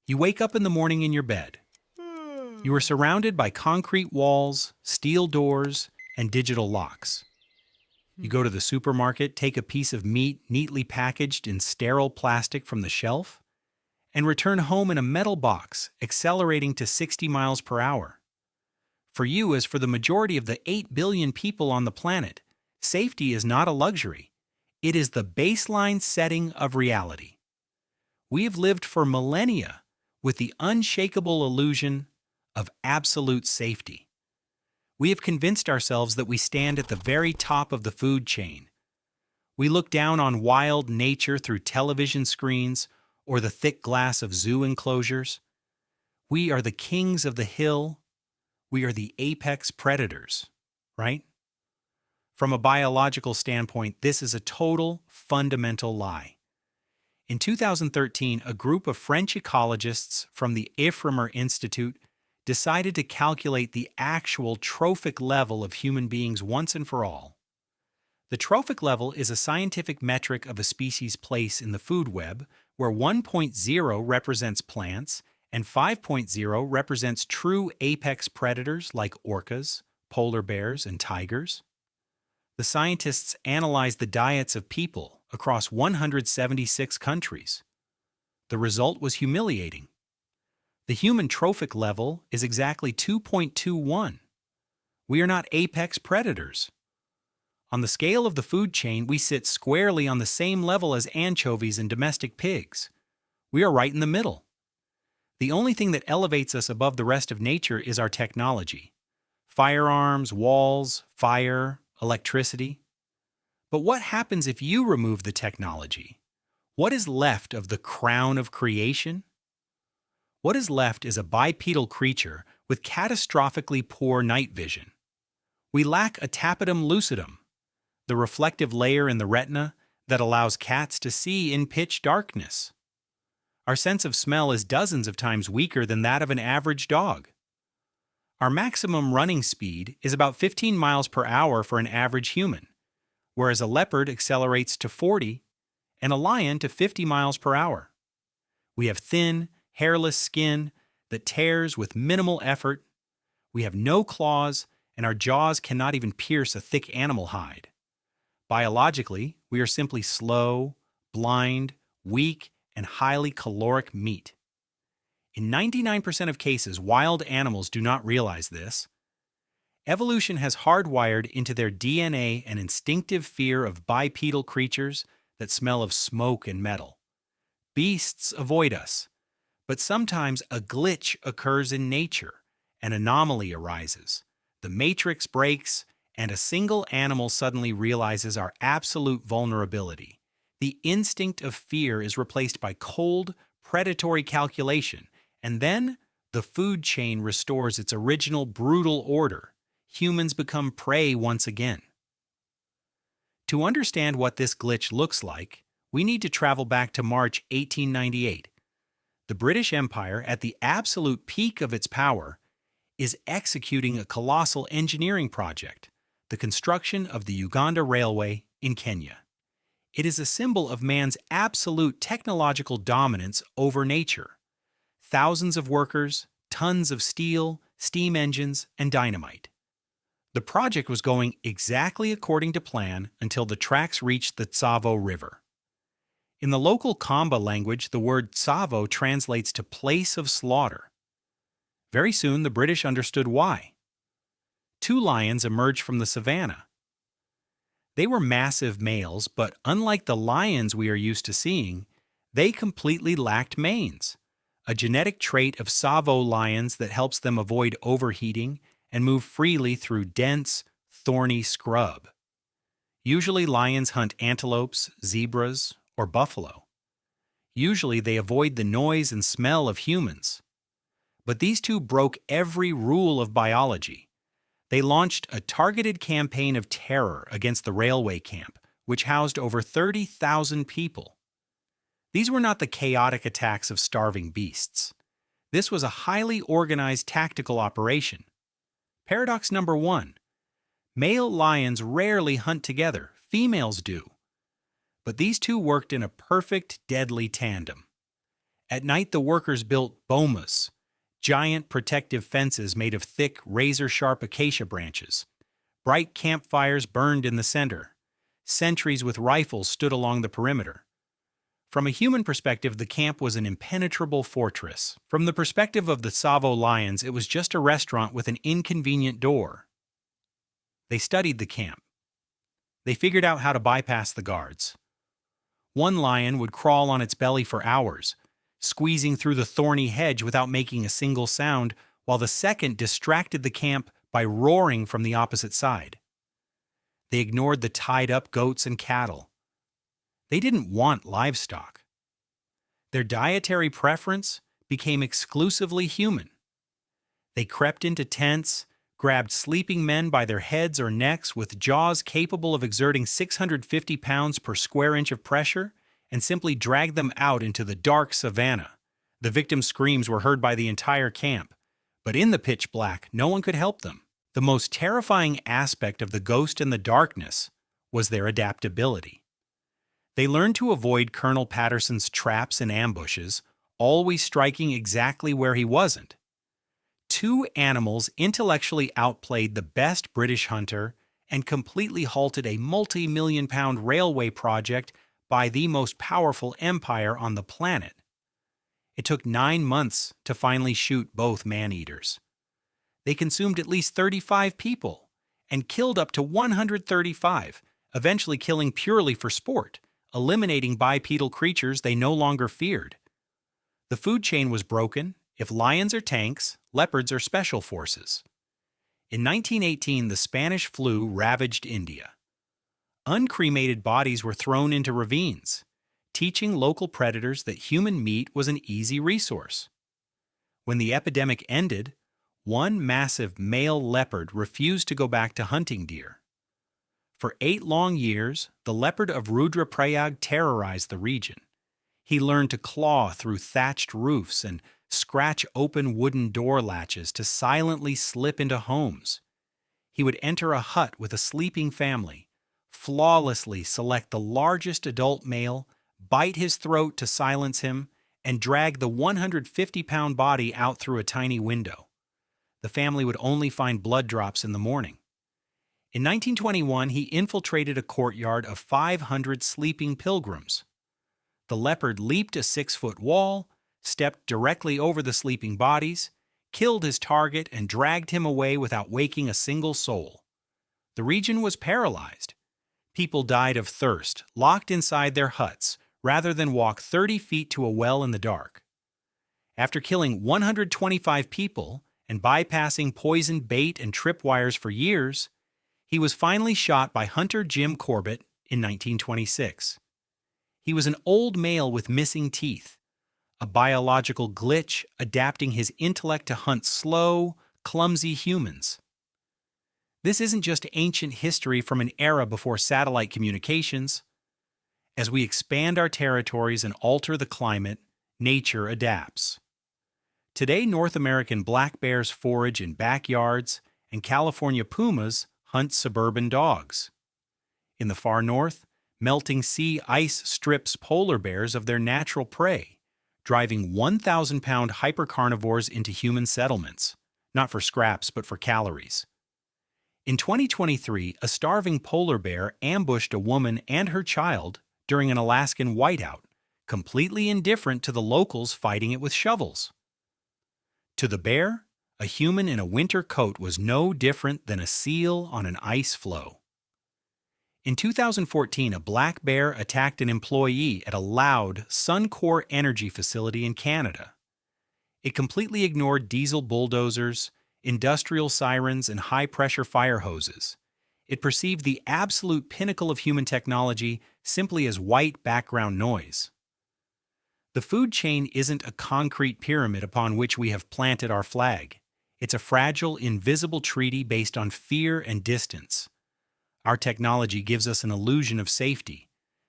You wake up in the morning in your bed. You are surrounded by concrete walls, steel doors, and digital locks. You go to the supermarket, take a piece of meat neatly packaged in sterile plastic from the shelf, and return home in a metal box, accelerating to 60 miles per hour. For you, as for the majority of the 8 billion people on the planet, safety is not a luxury. It is the baseline setting of reality. We have lived for millennia with the unshakable illusion of absolute safety. We have convinced ourselves that we stand at the very top of the food chain. We look down on wild nature through television screens or the thick glass of zoo enclosures. We are the kings of the hill. We are the apex predators, right? From a biological standpoint, this is a total, fundamental lie. In 2013, a group of French ecologists from the Ifremer Institute decided to calculate the actual trophic level of human beings once and for all. The trophic level is a scientific metric of a species' place in the food web, where 1.0 represents plants and 5.0 represents true apex predators like orcas, polar bears, and tigers. The scientists analyzed the diets of people across 176 countries. The result was humiliating. The human trophic level is exactly 2.21. We are not apex predators. On the scale of the food chain, we sit squarely on the same level as anchovies and domestic pigs. We are right in the middle. The only thing that elevates us above the rest of nature is our technology. Firearms, walls, fire, electricity. But what happens if you remove the technology? What is left of the crown of creation? What is left is a bipedal creature with catastrophically poor night vision. We lack a tapetum lucidum, the reflective layer in the retina that allows cats to see in pitch darkness. Our sense of smell is dozens of times weaker than that of an average dog. Our maximum running speed is about 15 miles per hour for an average human, whereas a leopard accelerates to 40 and a lion to 50 miles per hour. We have thin, hairless skin that tears with minimal effort. We have no claws, and our jaws cannot even pierce a thick animal hide. Biologically, we are simply slow, blind, weak, and highly caloric meat. In 99% of cases, wild animals do not realize this. Evolution has hardwired into their DNA an instinctive fear of bipedal creatures that smell of smoke and metal. Beasts avoid us, but sometimes a glitch occurs in nature, an anomaly arises, the matrix breaks, and a single animal suddenly realizes our absolute vulnerability. The instinct of fear is replaced by cold, predatory calculation, and then the food chain restores its original brutal order. Humans become prey once again. To understand what this glitch looks like, we need to travel back to March 1898. The British Empire, at the absolute peak of its power, is executing a colossal engineering project, the construction of the Uganda Railway in Kenya. It is a symbol of man's absolute technological dominance over nature. Thousands of workers, tons of steel, steam engines, and dynamite. The project was going exactly according to plan until the tracks reached the Tsavo River. In the local Kamba language, the word Tsavo translates to place of slaughter. Very soon, the British understood why. 2 lions emerged from the savannah. They were massive males, but unlike the lions we are used to seeing, they completely lacked manes, a genetic trait of Tsavo lions that helps them avoid overheating and move freely through dense, thorny scrub. Usually lions hunt antelopes, zebras, or buffalo. Usually they avoid the noise and smell of humans. But these two broke every rule of biology. They launched a targeted campaign of terror against the railway camp, which housed over 30,000 people. These were not the chaotic attacks of starving beasts. This was a highly organized tactical operation. Paradox number 1. Male lions rarely hunt together, females do. But these two worked in a perfect, deadly tandem. At night, the workers built bomas, giant protective fences made of thick, razor-sharp acacia branches. Bright campfires burned in the center. Sentries with rifles stood along the perimeter. From a human perspective, the camp was an impenetrable fortress. From the perspective of the Tsavo lions, it was just a restaurant with an inconvenient door. They studied the camp. They figured out how to bypass the guards. One lion would crawl on its belly for hours, squeezing through the thorny hedge without making a single sound, while the second distracted the camp by roaring from the opposite side. They ignored the tied-up goats and cattle. They didn't want livestock. Their dietary preference became exclusively human. They crept into tents, grabbed sleeping men by their heads or necks with jaws capable of exerting 650 pounds per square inch of pressure, and simply dragged them out into the dark savanna. The victims' screams were heard by the entire camp, but in the pitch black, no one could help them. The most terrifying aspect of the ghost in the darkness was their adaptability. They learned to avoid Colonel Patterson's traps and ambushes, always striking exactly where he wasn't. Two animals intellectually outplayed the best British hunter and completely halted a multi-million-pound railway project by the most powerful empire on the planet. It took 9 months to finally shoot both man-eaters. They consumed at least 35 people and killed up to 135, eventually killing purely for sport, eliminating bipedal creatures they no longer feared. The food chain was broken. If lions are tanks, leopards are special forces. In 1918, the Spanish flu ravaged India. Uncremated bodies were thrown into ravines, teaching local predators that human meat was an easy resource. When the epidemic ended, one massive male leopard refused to go back to hunting deer. For 8 long years, the Leopard of Rudraprayag terrorized the region. He learned to claw through thatched roofs and scratch open wooden door latches to silently slip into homes. He would enter a hut with a sleeping family, flawlessly select the largest adult male, bite his throat to silence him, and drag the 150-pound body out through a tiny window. The family would only find blood drops in the morning. In 1921, he infiltrated a courtyard of 500 sleeping pilgrims. The leopard leaped a 6-foot wall, stepped directly over the sleeping bodies, killed his target, and dragged him away without waking a single soul. The region was paralyzed. People died of thirst, locked inside their huts, rather than walk 30 feet to a well in the dark. After killing 125 people and bypassing poison bait and tripwires for years, he was finally shot by hunter Jim Corbett in 1926. He was an old male with missing teeth, a biological glitch adapting his intellect to hunt slow, clumsy humans. This isn't just ancient history from an era before satellite communications. As we expand our territories and alter the climate, nature adapts. Today, North American black bears forage in backyards, and California pumas hunt suburban dogs. In the far north, melting sea ice strips polar bears of their natural prey, driving 1,000-pound hypercarnivores into human settlements, not for scraps but for calories. In 2023, a starving polar bear ambushed a woman and her child during an Alaskan whiteout, completely indifferent to the locals fighting it with shovels. To the bear, a human in a winter coat was no different than a seal on an ice floe. In 2014, a black bear attacked an employee at a loud Suncor energy facility in Canada. It completely ignored diesel bulldozers, industrial sirens, and high-pressure fire hoses. It perceived the absolute pinnacle of human technology simply as white background noise. The food chain isn't a concrete pyramid upon which we have planted our flag. It's a fragile, invisible treaty based on fear and distance. Our technology gives us an illusion of safety,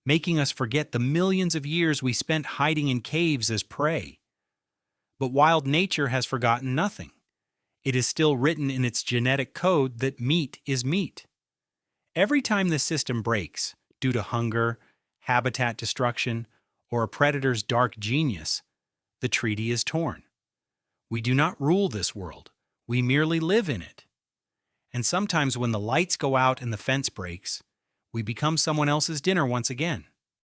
making us forget the millions of years we spent hiding in caves as prey. But wild nature has forgotten nothing. It is still written in its genetic code that meat is meat. Every time the system breaks, due to hunger, habitat destruction, or a predator's dark genius, the treaty is torn. We do not rule this world. We merely live in it. And sometimes when the lights go out and the fence breaks, we become someone else's dinner once again.